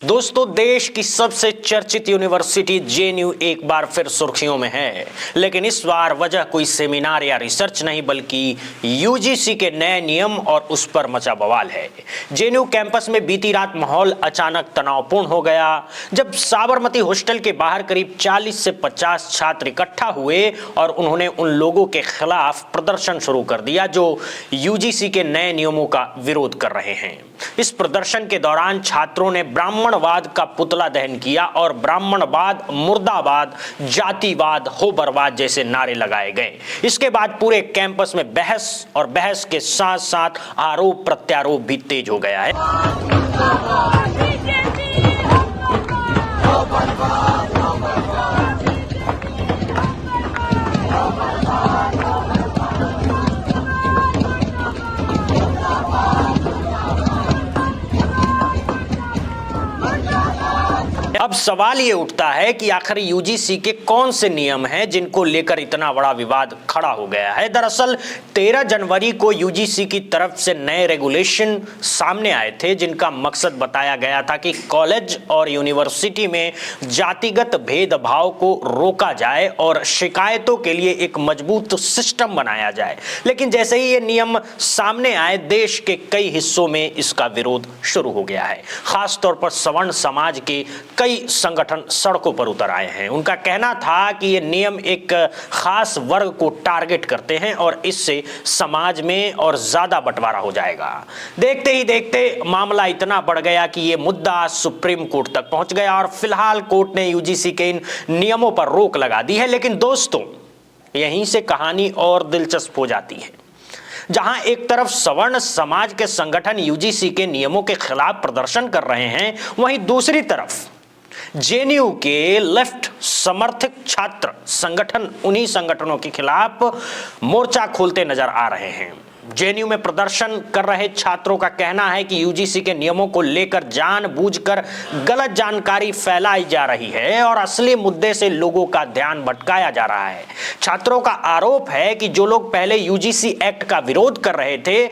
दोस्तों, देश की सबसे चर्चित यूनिवर्सिटी जेएनयू एक बार फिर सुर्खियों में है। लेकिन इस बार वजह कोई सेमिनार या रिसर्च नहीं बल्कि यूजीसी के नए नियम और उस पर मचा बवाल है। जेएनयू कैंपस में बीती रात माहौल अचानक तनावपूर्ण हो गया जब साबरमती हॉस्टल के बाहर करीब 40 से 50 छात्र इकट्ठा हुए और उन्होंने उन लोगों के खिलाफ प्रदर्शन शुरू कर दिया जो यूजीसी के नए नियमों का विरोध कर रहे हैं। इस प्रदर्शन के दौरान छात्रों ने ब्राह्मणवाद का पुतला दहन किया और ब्राह्मणवाद, मुर्दाबाद, जातिवाद, हो बर्बाद जैसे नारे लगाए गए। इसके बाद पूरे कैंपस में बहस और बहस के साथ साथ आरोप प्रत्यारोप भी तेज हो गया है। अब सवाल ये उठता है कि आखिर यूजीसी के कौन से नियम हैं जिनको लेकर इतना बड़ा विवाद खड़ा हो गया है। दरअसल 13 जनवरी को यूजीसी की तरफ से नए रेगुलेशन सामने आए थे जिनका मकसद बताया गया था कि कॉलेज और यूनिवर्सिटी में जातिगत भेदभाव को रोका जाए और शिकायतों के लिए एक मजबूत सिस्टम बनाया जाए। लेकिन जैसे ही ये नियम सामने आए, देश के कई हिस्सों में इसका विरोध शुरू हो गया है। खासतौर पर सवर्ण समाज के कई संगठन सड़कों पर उतर आए हैं। उनका कहना था कि ये नियम एक खास वर्ग को टारगेट करते हैं और इससे समाज में और ज्यादा बंटवारा हो जाएगा। देखते ही देखते मामला इतना बढ़ गया कि ये मुद्दा सुप्रीम कोर्ट तक पहुंच गया और फिलहाल कोर्ट ने यूजीसी के इन नियमों पर रोक लगा दी है। लेकिन दोस्तों, यहीं से कहानी और दिलचस्प हो जाती है। जहां एक तरफ सवर्ण समाज के संगठन यूजीसी के नियमों के खिलाफ प्रदर्शन कर रहे हैं, वहीं दूसरी तरफ जेएनयू के लेफ्ट समर्थक छात्र संगठन उन्हीं संगठनों के खिलाफ मोर्चा खोलते नजर आ रहे हैं। जेएनयू में प्रदर्शन कर रहे छात्रों का कहना है कि यूजीसी के नियमों को लेकर जानबूझकर गलत जानकारी फैलाई जा रही है और असली मुद्दे से लोगों का ध्यान भटकाया जा रहा है। छात्रों का आरोप है कि जो लोग पहले यूजीसी एक्ट का विरोध कर रहे थे,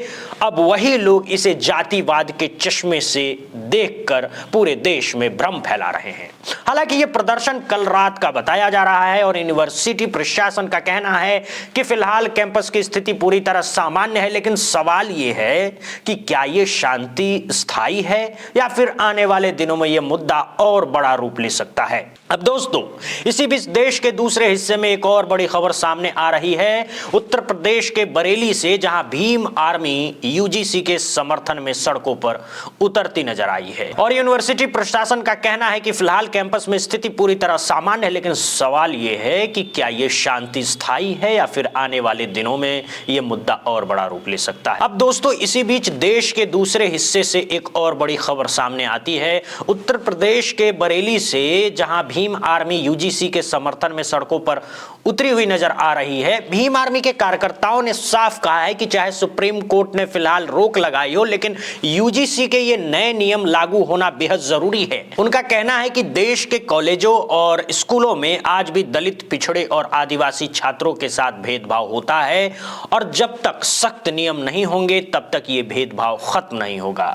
अब वही लोग इसे जातिवाद के चश्मे से देखकर पूरे देश में भ्रम फैला रहे हैं। हालांकि यह प्रदर्शन कल रात का बताया जा रहा है और यूनिवर्सिटी प्रशासन का कहना है कि फिलहाल कैंपस की स्थिति पूरी तरह सामान्य है। लेकिन सवाल यह है कि क्या यह शांति स्थायी है या फिर आने वाले दिनों में यह मुद्दा और बड़ा रूप ले सकता है। अब दोस्तों, इसी बीच देश के दूसरे हिस्से में एक और बड़ी खबर सामने आ रही है। उत्तर प्रदेश के बरेली से, जहां भीम आर्मी यूजीसी के समर्थन में सड़कों पर उतरती नजर आई है और यूनिवर्सिटी प्रशासन का कहना है कि फिलहाल कैंपस में स्थिति पूरी तरह सामान्य है। लेकिन सवाल यह है कि क्या यह शांति स्थायी है या फिर आने वाले दिनों में यह मुद्दा और बड़ा रूप ले सकता है। अब दोस्तों, इसी बीच देश के दूसरे हिस्से से एक और बड़ी खबर सामने आती है। उत्तर प्रदेश के बरेली से, जहां भीम आर्मी यूजीसी के समर्थन में सड़कों पर उतरी हुई नजर आ रही है। भीम आर्मी के कार्यकर्ताओं ने साफ कहा है कि चाहे सुप्रीम कोर्ट ने फिलहाल रोक लगाई हो, लेकिन यूजीसी के ये नए नियम लागू होना बेहद जरूरी है। उनका कहना है कि देश के कॉलेजों और स्कूलों में आज भी दलित, पिछड़े और आदिवासी छात्रों के साथ भेदभाव होता है और जब तक सख्त नियम नहीं होंगे तब तक ये भेदभाव खत्म नहीं होगा।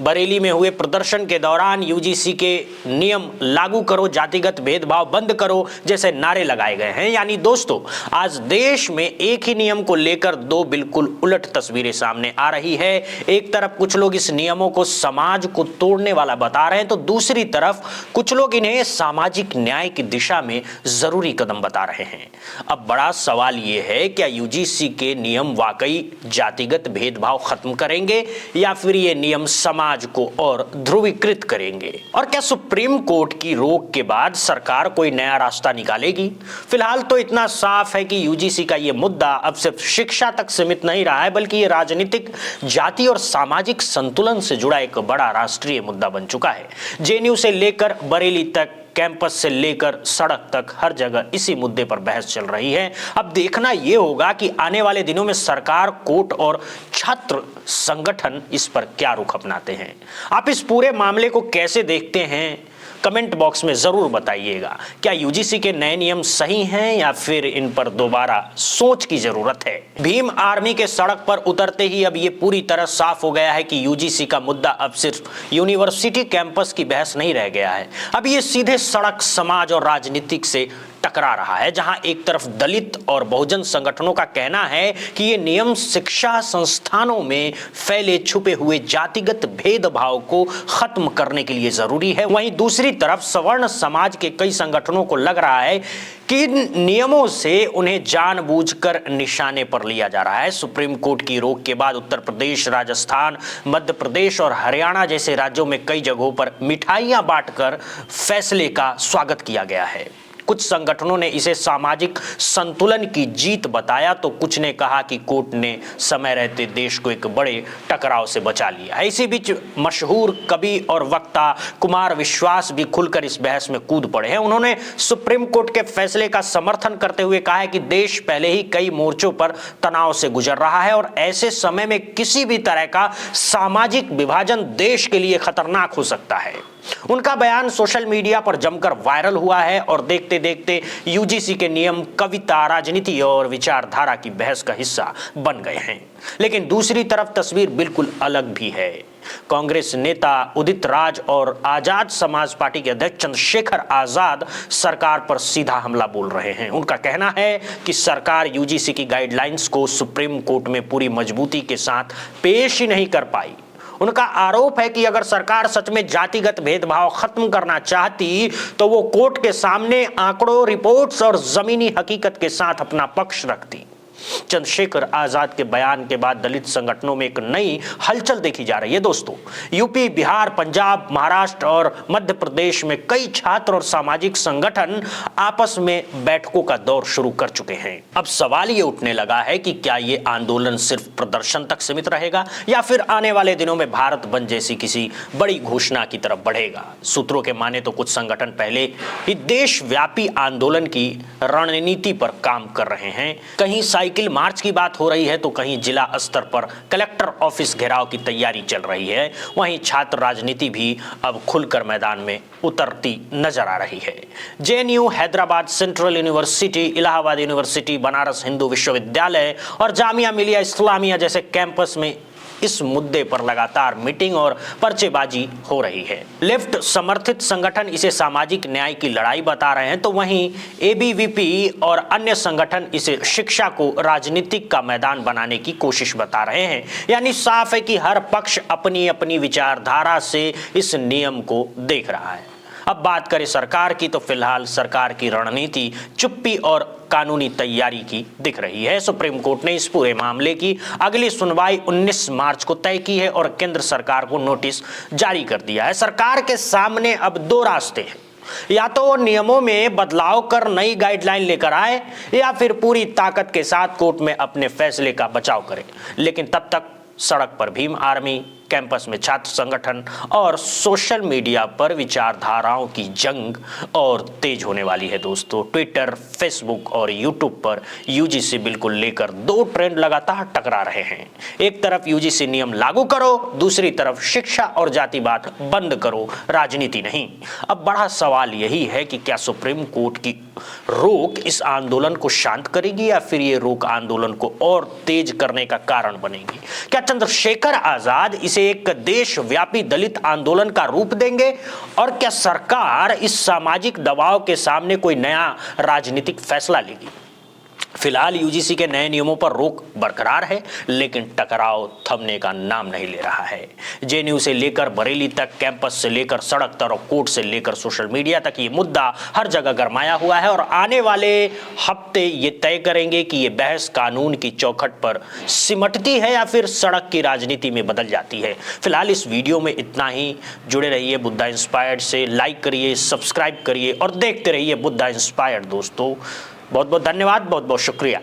बरेली में हुए प्रदर्शन के दौरान यूजीसी के नियम लागू करो, जातिगत भेदभाव बंद करो जैसे नारे लगाए गए हैं। यानी दोस्तों, आज देश में एक ही नियम को लेकर दो बिल्कुल उलट तस्वीरें सामने आ रही है। एक तरफ कुछ लोग इस नियमों को समाज को तोड़ने वाला बता रहे हैं, तो दूसरी तरफ कुछ लोग इन्हें सामाजिक न्याय की दिशा में जरूरी कदम बता रहे हैं। अब बड़ा सवाल यह है, क्या यूजीसी के नियम वाकई जातिगत भेदभाव खत्म करेंगे या फिर ये नियम समाज को और ध्रुवीकृत करेंगे? और क्या सुप्रीम कोर्ट की रोक के बाद सरकार कोई नया रास्ता निकालेगी? फिलहाल तो इतना साफ है कि यूजीसी का ये मुद्दा अब सिर्फ शिक्षा तक सीमित नहीं रहा है, बल्कि ये राजनीतिक, जाति और सामाजिक संतुलन से जुड़ा एक बड़ा राष्ट्रीय मुद्दा बन चुका है। जेएनयू से लेकर बरेली तक, कैंपस से लेकर सड़क तक, हर जगह इसी मुद्दे पर बहस चल रही है। अब देखना यह होगा कि आने वाले दिनों में सरकार, कोर्ट और छात्र संगठन इस पर क्या रुख अपनाते हैं। आप इस पूरे मामले को कैसे देखते हैं? कमेंट बॉक्स में जरूर बताइएगा। क्या यूजीसी के नए नियम सही हैं या फिर इन पर दोबारा सोच की जरूरत है? भीम आर्मी के सड़क पर उतरते ही अब ये पूरी तरह साफ हो गया है कि यूजीसी का मुद्दा अब सिर्फ यूनिवर्सिटी कैंपस की बहस नहीं रह गया है। अब ये सीधे सड़क, समाज और राजनीतिक से टकरा रहा है, जहां एक तरफ दलित और बहुजन संगठनों का कहना है कि ये नियम शिक्षा संस्थानों में फैले छुपे हुए जातिगत भेदभाव को खत्म करने के लिए जरूरी है, वहीं दूसरी तरफ सवर्ण समाज के कई संगठनों को लग रहा है कि इन नियमों से उन्हें जानबूझकर निशाने पर लिया जा रहा है। सुप्रीम कोर्ट की रोक के बाद उत्तर प्रदेश, राजस्थान, मध्य प्रदेश और हरियाणा जैसे राज्यों में कई जगहों पर मिठाइयां बांटकर फैसले का स्वागत किया गया है। कुछ संगठनों ने इसे सामाजिक संतुलन की जीत बताया, तो कुछ ने कहा कि कोर्ट ने समय रहते देश को एक बड़े टकराव से बचा लिया है। इसी बीच मशहूर कवि और वक्ता कुमार विश्वास भी खुलकर इस बहस में कूद पड़े हैं। उन्होंने सुप्रीम कोर्ट के फैसले का समर्थन करते हुए कहा है कि देश पहले ही कई मोर्चों पर तनाव से गुजर रहा है और ऐसे समय में किसी भी तरह का सामाजिक विभाजन देश के लिए खतरनाक हो सकता है। उनका बयान सोशल मीडिया पर जमकर वायरल हुआ है और देखते देखते यूजीसी के नियम कविता, राजनीति और विचारधारा की बहस का हिस्सा बन गए हैं। लेकिन दूसरी तरफ तस्वीर बिल्कुल अलग भी है। कांग्रेस नेता उदित राज और आजाद समाज पार्टी के अध्यक्ष चंद्रशेखर आजाद सरकार पर सीधा हमला बोल रहे हैं। उनका कहना है कि सरकार यूजीसी की गाइडलाइंस को सुप्रीम कोर्ट में पूरी मजबूती के साथ पेश ही नहीं कर पाई। उनका आरोप है कि अगर सरकार सच में जातिगत भेदभाव खत्म करना चाहती तो वो कोर्ट के सामने आंकड़ों, रिपोर्ट्स और जमीनी हकीकत के साथ अपना पक्ष रखती। चंद्रशेखर आजाद के बयान के बाद दलित संगठनों में एक नई हलचल देखी जा रही है। दोस्तों, यूपी, बिहार, पंजाब, महाराष्ट्र और मध्य प्रदेश में कई छात्र और सामाजिक संगठन आपस में बैठकों का दौर शुरू कर चुके हैं। अब सवाल ये उठने लगा है कि क्या ये आंदोलन सिर्फ प्रदर्शन तक सीमित रहेगा या फिर आने वाले दिनों में भारत बंद जैसी किसी बड़ी घोषणा की तरफ बढ़ेगा। सूत्रों के माने तो कुछ संगठन पहले ही देशव्यापी आंदोलन की रणनीति पर काम कर रहे हैं। कहीं साइकिल मार्च की बात हो रही है तो कहीं जिला स्तर पर कलेक्टर ऑफिस घेराव की तैयारी चल रही है। वहीं छात्र राजनीति भी अब खुलकर मैदान में उतरती नजर आ रही है। JNU, Hyderabad central university, Allahabad university, Banaras Hindu विश्वविद्यालय और जामिया मिलिया इस्लामिया जैसे कैंपस में इस मुद्दे पर लगातार मीटिंग और पर्चेबाजी हो रही है। लेफ्ट समर्थित संगठन इसे सामाजिक न्याय की लड़ाई बता रहे हैं, तो वहीं एबीवीपी और अन्य संगठन इसे शिक्षा को राजनीतिक का मैदान बनाने की कोशिश बता रहे हैं। यानी साफ है कि हर पक्ष अपनी अपनी विचारधारा से इस नियम को देख रहा है। अब बात करें सरकार की, तो फिलहाल सरकार की रणनीति चुप्पी और कानूनी तैयारी की दिख रही है। सुप्रीम कोर्ट ने इस पूरे मामले की अगली सुनवाई 19 मार्च को तय की है और केंद्र सरकार को नोटिस जारी कर दिया है। सरकार के सामने अब दो रास्ते हैं, या तो वो नियमों में बदलाव कर नई गाइडलाइन लेकर आए या फिर पूरी ताकत के साथ कोर्ट में अपने फैसले का बचाव करे। लेकिन तब तक सड़क पर भीम आर्मी, कैंपस में छात्र संगठन और सोशल मीडिया पर विचारधाराओं की जंग और तेज होने वाली है। दोस्तों, ट्विटर, फेसबुक और यूट्यूब पर यूजीसी बिल को लेकर दो ट्रेंड लगातार टकरा रहे हैं। एक तरफ यूजीसी नियम लागू करो, दूसरी तरफ शिक्षा और जातिवाद बंद करो, राजनीति नहीं। अब बड़ा सवाल यही है कि क्या सुप्रीम कोर्ट की रोक इस आंदोलन को शांत करेगी या फिर ये रोक आंदोलन को और तेज करने का कारण बनेगी? क्या चंद्रशेखर आजाद इसे एक देशव्यापी दलित आंदोलन का रूप देंगे? और क्या सरकार इस सामाजिक दबाव के सामने कोई नया राजनीतिक फैसला लेगी? फिलहाल यूजीसी के नए नियमों पर रोक बरकरार है, लेकिन टकराव थमने का नाम नहीं ले रहा है। जेएनयू से लेकर बरेली तक, कैंपस से लेकर सड़क तक और कोर्ट से लेकर सोशल मीडिया तक ये मुद्दा हर जगह गरमाया हुआ है और आने वाले हफ्ते ये तय करेंगे कि ये बहस कानून की चौखट पर सिमटती है या फिर सड़क की राजनीति में बदल जाती है। फिलहाल इस वीडियो में इतना ही। जुड़े रहिए बुद्धा इंस्पायर्ड से, लाइक करिए, सब्सक्राइब करिए और देखते रहिए बुद्धा इंस्पायर्ड। दोस्तों, बहुत बहुत धन्यवाद, बहुत बहुत शुक्रिया।